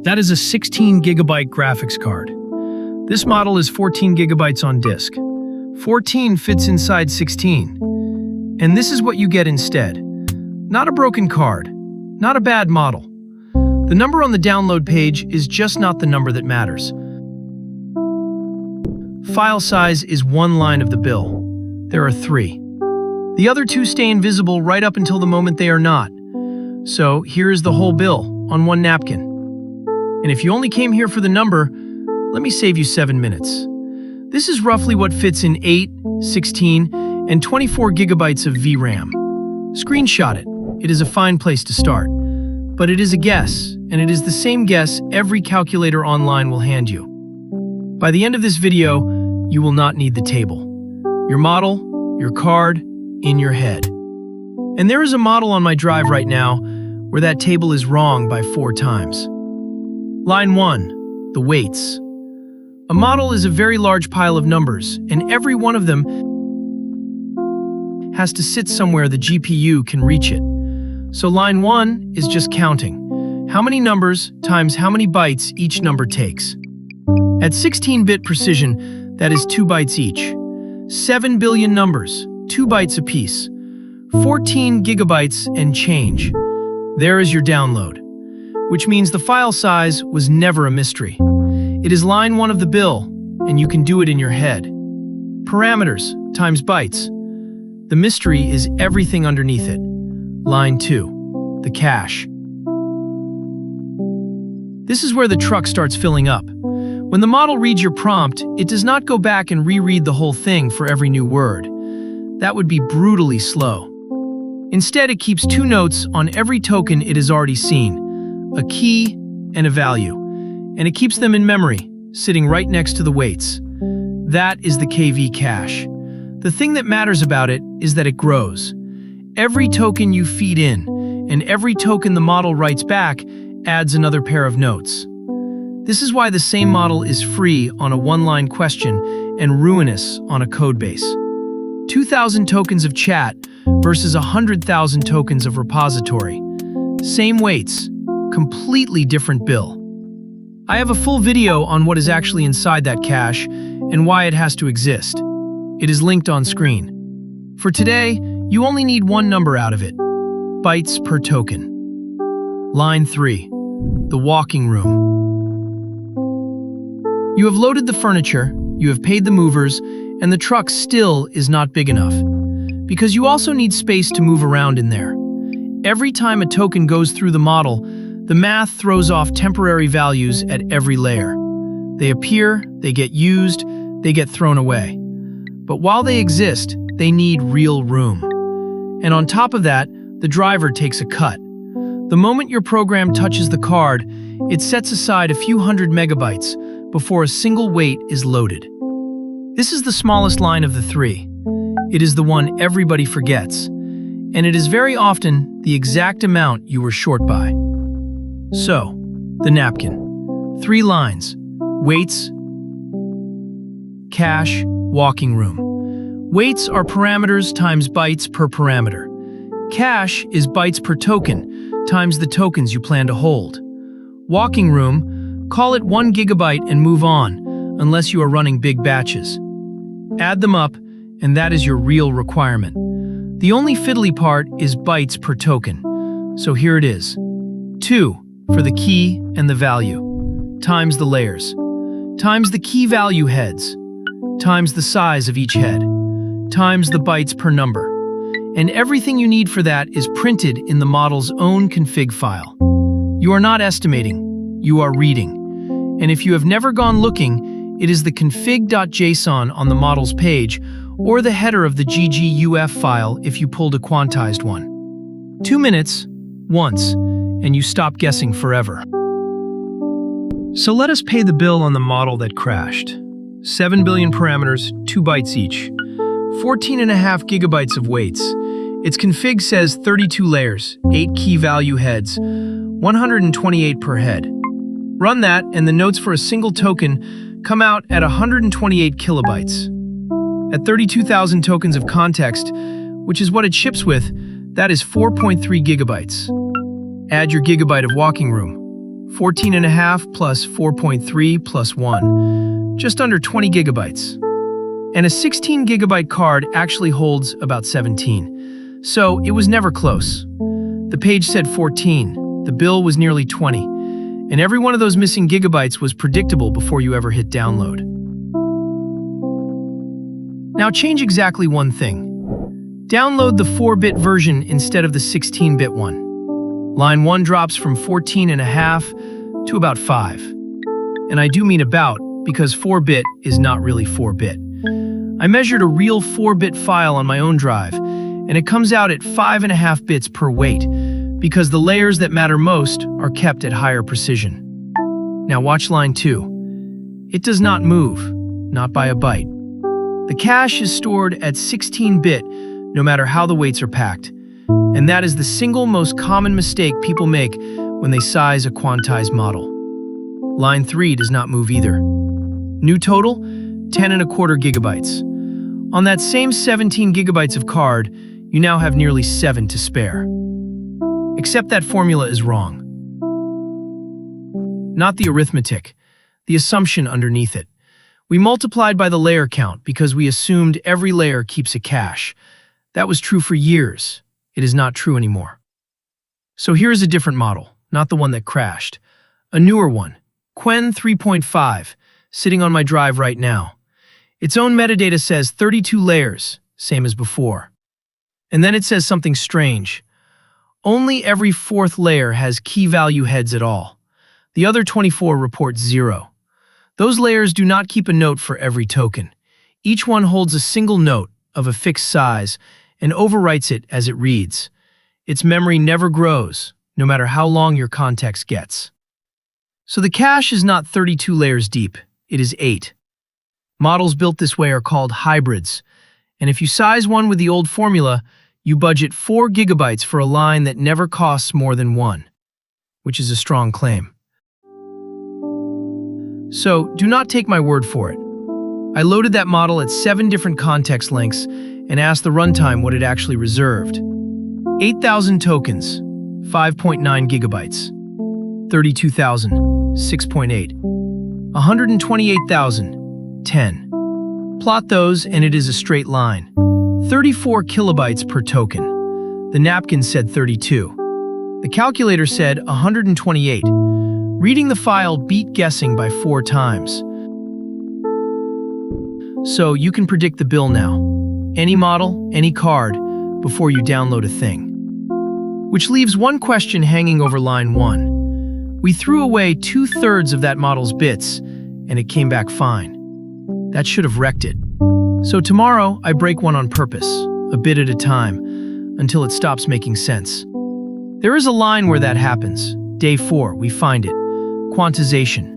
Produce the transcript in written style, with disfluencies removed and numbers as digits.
That is a 16 gigabyte graphics card. This model is 14 gigabytes on disk. 14 fits inside 16. And this is what you get instead. Not a broken card, not a bad model. The number on the download page is just not the number that matters. File size is one line of the bill. There are 3. The other 2 stay invisible right up until the moment they are not. So here is the whole bill on one napkin. And if you only came here for the number, let me save you 7 minutes. This is roughly what fits in 8, 16, and 24 gigabytes of VRAM. Screenshot it. It is a fine place to start. But it is a guess, and it is the same guess every calculator online will hand you. By the end of this video, you will not need the table. Your model, your card, in your head. And there is a model on my drive right now where that table is wrong by 4 times. Line 1, the weights. A model is a very large pile of numbers, and every one of them has to sit somewhere the GPU can reach it. So line 1 is just counting. How many numbers times how many bytes each number takes. At 16-bit precision, that is 2 bytes each. 7 billion numbers, 2 bytes apiece. 14 gigabytes and change. There is your download, which means the file size was never a mystery. It is line 1 of the bill, and you can do it in your head. Parameters times bytes. The mystery is everything underneath it. Line 2, the cache. This is where the truck starts filling up. When the model reads your prompt, it does not go back and reread the whole thing for every new word. That would be brutally slow. Instead, it keeps 2 notes on every token it has already seen, a key and a value, and it keeps them in memory, sitting right next to the weights. That is the KV cache. The thing that matters about it is that it grows. Every token you feed in, and every token the model writes back, adds another pair of notes. This is why the same model is free on a one-line question and ruinous on a codebase. 2,000 tokens of chat versus 100,000 tokens of repository. Same weights, completely different bill. I have a full video on what is actually inside that cache and why it has to exist. It is linked on screen. For today, you only need one number out of it, bytes per token. Line 3, the walking room. You have loaded the furniture, you have paid the movers, and the truck still is not big enough. Because you also need space to move around in there. Every time a token goes through the model, the math throws off temporary values at every layer. They appear, they get used, they get thrown away. But while they exist, they need real room. And on top of that, the driver takes a cut. The moment your program touches the card, it sets aside a few hundred megabytes before a single weight is loaded. This is the smallest line of the 3. It is the one everybody forgets, and it is very often the exact amount you were short by. So, the napkin. 3 lines. Weights, cache, walking room. Weights are parameters times bytes per parameter. Cache is bytes per token times the tokens you plan to hold. Walking room, call it 1 gigabyte and move on, unless you are running big batches. Add them up, and that is your real requirement. The only fiddly part is bytes per token. So here it is. 2 for the key and the value, times the layers, times the key value heads, times the size of each head, times the bytes per number. And everything you need for that is printed in the model's own config file. You are not estimating, you are reading. And if you have never gone looking, it is the config.json on the model's page, or the header of the gguf file if you pulled a quantized one. 2 minutes, once, and you stop guessing forever. So let us pay the bill on the model that crashed. 7 billion parameters, 2 bytes each. 14.5 gigabytes of weights. Its config says 32 layers, 8 key value heads, 128 per head. Run that, and the notes for a single token come out at 128 kilobytes. At 32,000 tokens of context, which is what it ships with, that is 4.3 gigabytes. Add your gigabyte of walking room. 14.5 plus 4.3 plus 1, just under 20 gigabytes. And a 16 gigabyte card actually holds about 17. So it was never close. The page said 14, the bill was nearly 20, and every one of those missing gigabytes was predictable before you ever hit download. Now change exactly one thing. Download the 4-bit version instead of the 16-bit one. Line 1 drops from 14.5 to about 5. And I do mean about, because 4-bit is not really 4-bit. I measured a real 4-bit file on my own drive, and it comes out at 5.5 bits per weight, because the layers that matter most are kept at higher precision. Now watch line 2. It does not move, not by a byte. The cache is stored at 16-bit, no matter how the weights are packed. And that is the single most common mistake people make when they size a quantized model. Line 3 does not move either. New total, 10.25 gigabytes. On that same 17 gigabytes of card, you now have nearly 7 to spare. Except that formula is wrong. Not the arithmetic, the assumption underneath it. We multiplied by the layer count because we assumed every layer keeps a cache. That was true for years. It is not true anymore. So here is a different model, not the one that crashed. A newer one, qwen 3.5, sitting on my drive right now. Its own metadata says 32 layers, same as before. And then it says something strange. Only every 4th layer has key value heads at all. The other 24 report 0. Those layers do not keep a note for every token. Each one holds a single note of a fixed size and overwrites it as it reads. Its memory never grows, no matter how long your context gets. So the cache is not 32 layers deep, it is 8. Models built this way are called hybrids, and if you size one with the old formula, you budget 4 gigabytes for a line that never costs more than 1, which is a strong claim. So do not take my word for it. I loaded that model at 7 different context lengths and asked the runtime what it actually reserved. 8,000 tokens, 5.9 gigabytes. 32,000, 6.8. 128,000, 10. Plot those and it is a straight line. 34 kilobytes per token. The napkin said 32. The calculator said 128. Reading the file beat guessing by 4 times. So you can predict the bill now. Any model, any card, before you download a thing. Which leaves one question hanging over line 1. We threw away 2/3 of that model's bits, and it came back fine. That should have wrecked it. So tomorrow, I break one on purpose, a bit at a time, until it stops making sense. There is a line where that happens. Day 4, we find it. Quantization.